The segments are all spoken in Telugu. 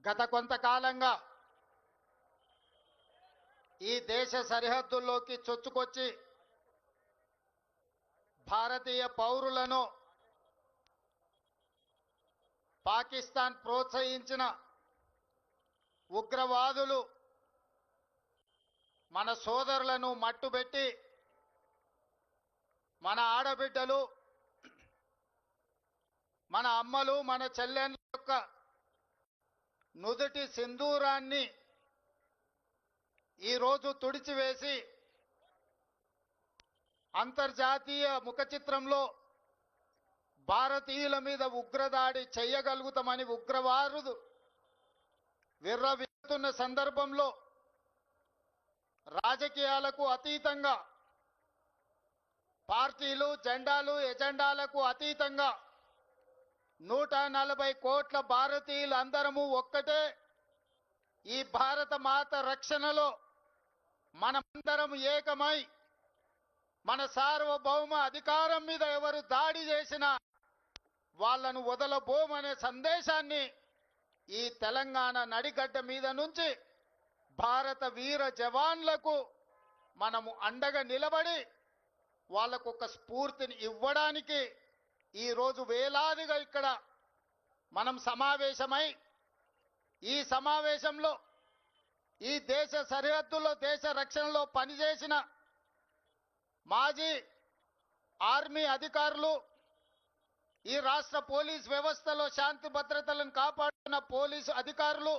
గత కొంతకాలంగా ఈ దేశ సరిహద్దుల్లోకి చొచ్చుకొచ్చి భారతీయ పౌరులను పాకిస్తాన్ ప్రోత్సహించిన ఉగ్రవాదులు మన సోదరులను మట్టుబెట్టి మన ఆడబిడ్డలు, మన అమ్మలు, మన చెల్లెళ్ళ యొక్క నుదుటి సింధూరాన్ని ఈరోజు తుడిచివేసి అంతర్జాతీయ ముఖ చిత్రంలో భారతీయుల మీద ఉగ్రదాడి చేయగలుగుతామని ఉగ్రవాదులు విర్రవీగుతున్న సందర్భంలో రాజకీయాలకు అతీతంగా, పార్టీలు, జెండాలు, ఎజెండాలకు అతీతంగా 140 కోట్ల భారతీయులు అందరము ఒక్కటే. ఈ భారత మాత రక్షణలో మనమందరం ఏకమై మన సార్వభౌమ అధికారం మీద ఎవరు దాడి చేసినా వాళ్ళను వదలబోమనే సందేశాన్ని ఈ తెలంగాణ నడిగడ్డ మీద నుంచి భారత వీర జవాన్లకు మనము అండగా నిలబడి వాళ్ళకు ఒక స్ఫూర్తిని ఇవ్వడానికి ఈరోజు వేలాదిగా ఇక్కడ మనం సమావేశమై, ఈ సమావేశంలో ఈ దేశ సరిహద్దుల్లో దేశ రక్షణలో పనిచేసిన మాజీ ఆర్మీ అధికారులు, ఈ రాష్ట్ర పోలీస్ వ్యవస్థలో శాంతి భద్రతలను కాపాడుతున్న పోలీసు అధికారులు,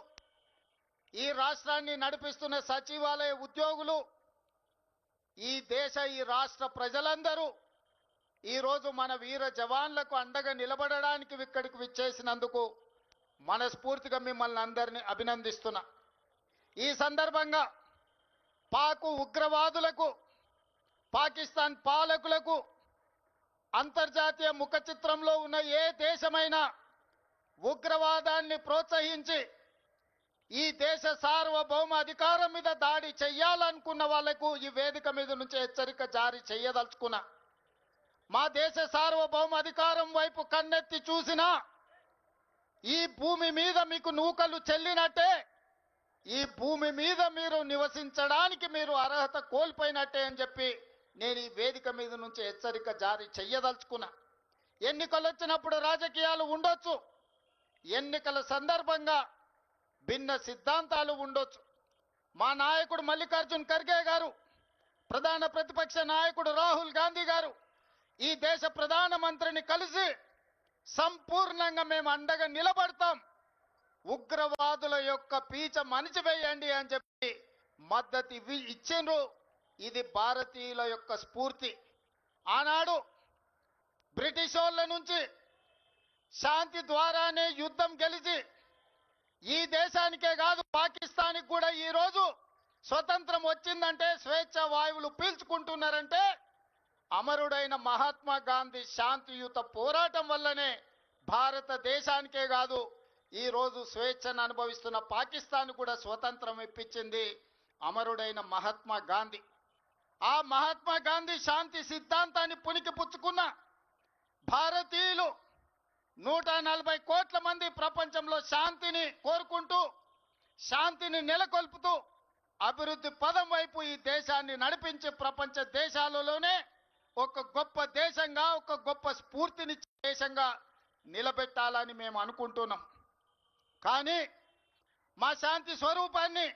ఈ రాష్ట్రాన్ని నడిపిస్తున్న సచివాలయ ఉద్యోగులు, ఈ రాష్ట్ర ప్రజలందరూ ఈరోజు మన వీర జవాన్లకు అండగా నిలబడడానికి ఇక్కడికి విచ్చేసినందుకు మనస్ఫూర్తిగా మిమ్మల్ని అందరినీ అభినందిస్తున్నా. ఈ సందర్భంగా పాకు ఉగ్రవాదులకు, పాకిస్తాన్ పాలకులకు అంతర్జాతీయ ముఖ చిత్రంలో ఉన్న ఏ దేశమైనా ఉగ్రవాదాన్ని ప్రోత్సహించి ఈ దేశ సార్వభౌమ అధికారం మీద దాడి చెయ్యాలనుకున్న వాళ్లకు ఈ వేదిక మీద నుంచి హెచ్చరిక జారీ చేయదలుచుకున్నా. మా దేశ సార్వభౌమ అధికారం వైపు కన్నెత్తి చూసినా ఈ భూమి మీద మీకు నూకలు చెల్లినట్టే, ఈ భూమి మీద మీరు నివసించడానికి మీరు అర్హత కోల్పోయినట్టే అని చెప్పి నేను ఈ వేదిక మీద నుంచి హెచ్చరిక జారీ చెయ్యదలుచుకున్నా. ఎన్నికలు వచ్చినప్పుడు రాజకీయాలు ఉండొచ్చు, ఎన్నికల సందర్భంగా భిన్న సిద్ధాంతాలు ఉండొచ్చు. మా నాయకుడు మల్లికార్జున్ ఖర్గే గారు, ప్రధాన ప్రతిపక్ష నాయకుడు రాహుల్ గాంధీ గారు ఈ దేశ ప్రధానమంత్రిని కలిసి సంపూర్ణంగా మేము అండగా నిలబడతాం, ఉగ్రవాదుల యొక్క పీచ మణిచివేయండి అని చెప్పి మద్దతు ఇచ్చిండ్రు. ఇది భారతీయుల యొక్క స్ఫూర్తి. ఆనాడు బ్రిటిష్ వాళ్ళ నుంచి శాంతి ద్వారానే యుద్ధం గెలిచి ఈ దేశానికే కాదు పాకిస్తాన్కి కూడా ఈరోజు స్వతంత్రం వచ్చిందంటే, స్వేచ్ఛ వాయువులు పీల్చుకుంటున్నారంటే అమరుడైన మహాత్మా గాంధీ శాంతియుత పోరాటం వల్లనే భారతదేశానికే కాదు ఈరోజు స్వేచ్ఛను అనుభవిస్తున్న పాకిస్తాన్ కూడా స్వతంత్రం ఇప్పించింది అమరుడైన మహాత్మా గాంధీ. ఆ మహాత్మా గాంధీ శాంతి సిద్ధాంతాన్ని పునికి పుచ్చుకున్న భారతీయులు 140 కోట్ల మంది ప్రపంచంలో శాంతిని కోరుకుంటూ, శాంతిని నెలకొల్పుతూ అభివృద్ధి పదం వైపు ఈ దేశాన్ని నడిపించి ప్రపంచ దేశాలలోనే ఒక గొప్ప దేశంగా, ఒక గొప్ప స్ఫూర్తినిచ్చే దేశంగా నిలబెట్టాలని మేము అనుకుంటున్నాం. కానీ మా శాంతి స్వరూపాన్ని,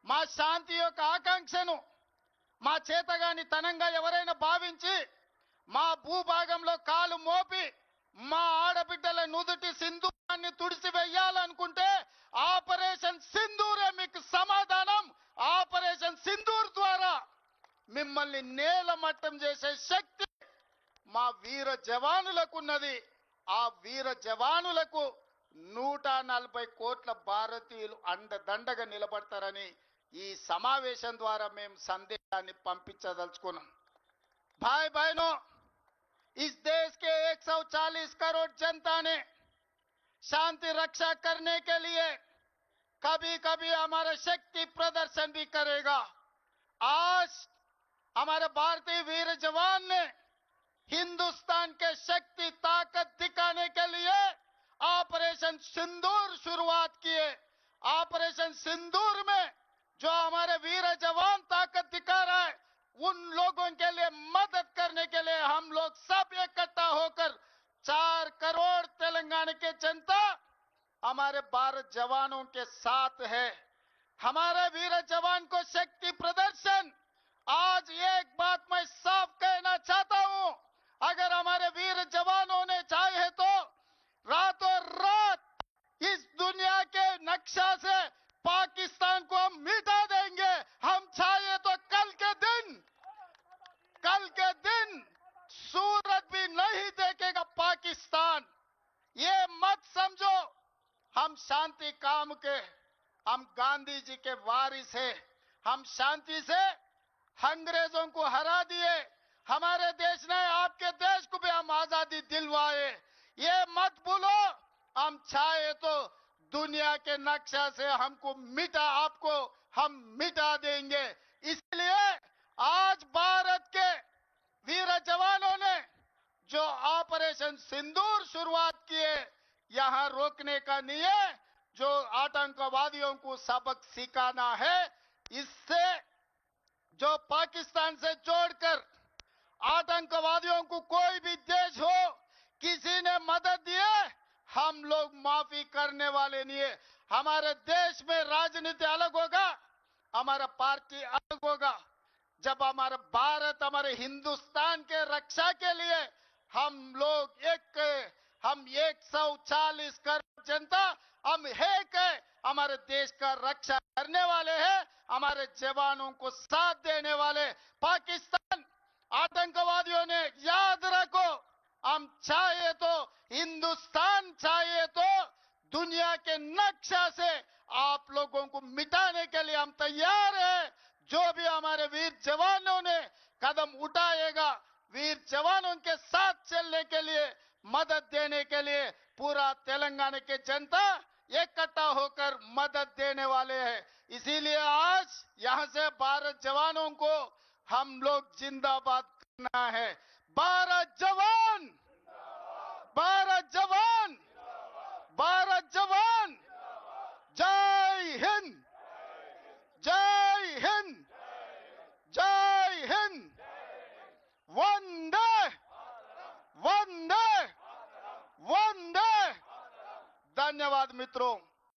మా శాంతి యొక్క ఆకాంక్షను మా చేతగాని తనంగా ఎవరైనా భావించి మా భూభాగంలో కాలు మోపి మా ఆడబిడ్డల నుదుటి సింధూరాన్ని తుడిచివేయాలనుకుంటే ఆపరేషన్ సింధూరే మీకు సమాధానం. ఆపరేషన్ సింధూర్ ద్వారా మిమ్మల్ని నేలమట్టం చేసే శక్తి మా వీర జవానులకు ఉన్నది. ఆ వీర జవానులకు 140 కోట్ల భారతీయులు అండదండగా నిలబడతారని ఈ సమావేశం ద్వారా మేము సందేశాన్ని పంపించదలుచుకున్నాం. भाई बहनों, इस देश के 140 करोड़ जनता ने शांति रक्षा करने के लिए कभी कभी हमारा शक्ति प्रदर्शन भी करेगा। आज हमारे भारतीय वीर जवान ने हिंदुस्तान के शक्ति ताकत दिखाने के लिए ऑपरेशन सिंदूर शुरुआत किए। ऑपरेशन सिंदूर में जो हमारे वीर जवान ताकत दिखा रहा है, उन लोगों के लिए मदद करने के लिए हम लोग सब इकट्ठा होकर 4 करोड़ तेलंगाना के जनता हमारे भारत जवानों के साथ है। हमारे वीर जवान को शक्ति प्रदर्शन। आज एक बात मैं साफ कहना चाहता हूं, अगर हमारे वीर जवानों ने चाहे तो रातों रात इस दुनिया के नक्शा से पाकिस्तान को हम मिटा देंगे। हम चाहे तो कल के दिन सूरज भी नहीं देखेगा पाकिस्तान। ये मत समझो हम शांति काम के, हम गांधी जी के वारिस हैं। हम शांति से अंग्रेजों को हरा दिए। हमारे देश ने, आपके देश को भी हम आजादी दिलवाए। ये मत भूलो, हम चाहे तो दुनिया के नक्शा से आपको हम मिटा देंगे। इसलिए आज भारत के वीर जवानों ने जो ऑपरेशन सिंदूर शुरुआत किए, यहां रोकने का नहीं है, जो आतंकवादियों को सबक सिखाना है। इससे जो पाकिस्तान से जोड़कर आतंकवादियों को कोई भी देश हो, किसी ने मदद दिए, हम लोग माफी करने वाले नहीं है। हमारे देश में राजनीति अलग होगा, हमारा पार्टी अलग होगा। जब हमारा भारत, हमारे हिंदुस्तान के रक्षा के लिए हम 140 करोड़ जनता हम एक है, हमारे देश का रक्षा करने वाले हैं, हमारे जवानों को साथ देने वाले। पाकिस्तान आतंकवादियों ने, याद रखो, हम चाहे तो हिंदुस्तान, चाहे तो दुनिया के नक्शा से आप लोगों को मिटाने के लिए हम तैयार हैं। जो भी हमारे वीर जवानों ने कदम उठाएगा, वीर जवानों के साथ चलने के लिए, मदद देने के लिए पूरा तेलंगाना के जनता इकट्ठा होकर मदद देने वाले हैं। इसीलिए आज यहां से भारत जवानों को हम लोग जिंदाबाद करना है। भारत जवान, भारत जवान, भारत जवान। जय हिंद, जय हिंद, जय हिंद। वंदे वंदे वंदे। धन्यवाद मित्रों।